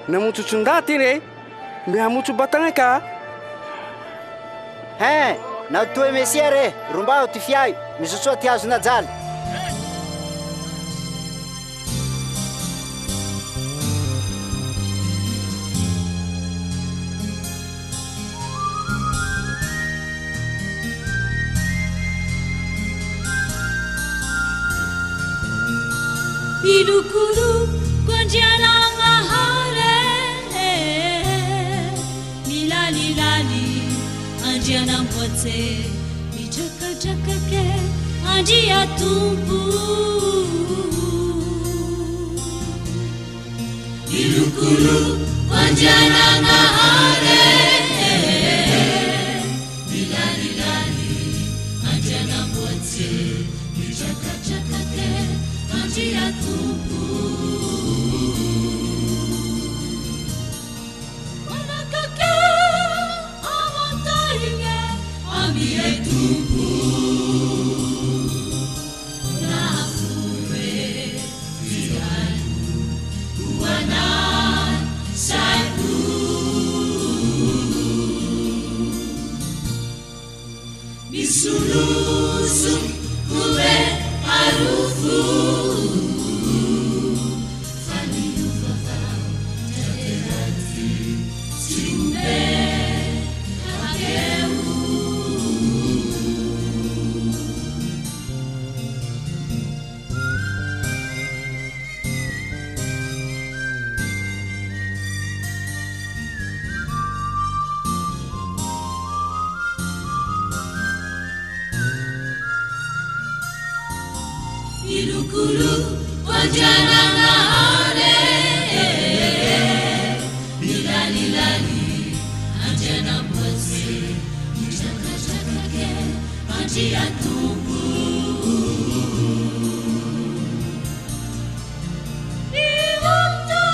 Namutsutsundatire, mihamutsu batanga. Na toe mesiere, rumba ti fiai, misotso ti azo na jal. Ilukuru kwanjana ngahare, lilali lali anjana mpote, mijaka jaka ke anjia tumpu. Ilukuru kwanjana ngahare, lilali lali anjana mpote, mijaka jaka ke anjia tumpu. Wanakake amantaringe amie tumpu. Nafure tialu uanan saipu. Misulusu kube harufu. Ilukulu wajana ngahare, bilali lali anjana mwase, chaka chaka ke anjia tumpu. Iwanta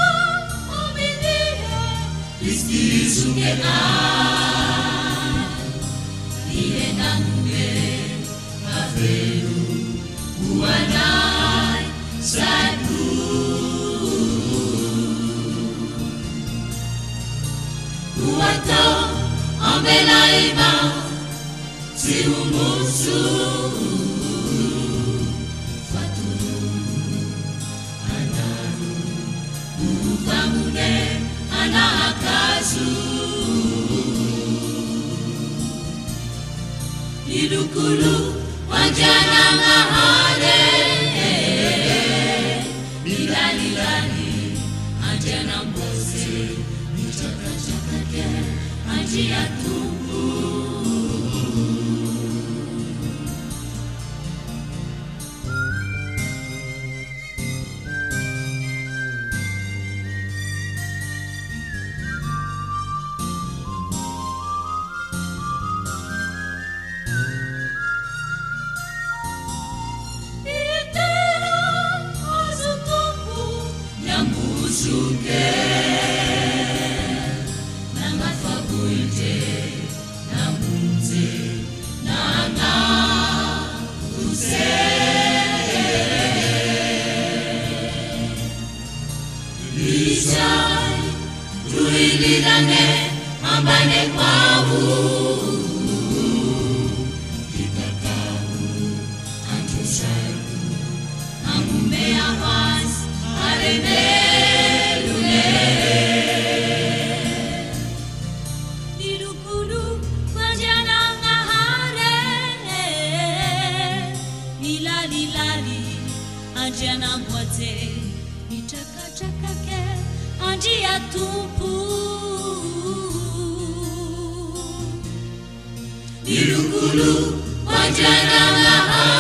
omilia isti sungena, iena nge averu uanai saipu. Uato ombelaima si umusu. Faturu anaru uvamune anakazu. Ilukulu wajana ngahare, bilali lali anjana mbose, michaka chaka ke anjia tumpu. Suke na mafabuite na munze na na use Isai tuilirane ambane kwavu kitakau antusaiku amumea was arene. Anjana mwate, itaka chaka ke anjia tumpu. Ilukulu wajana ngahare.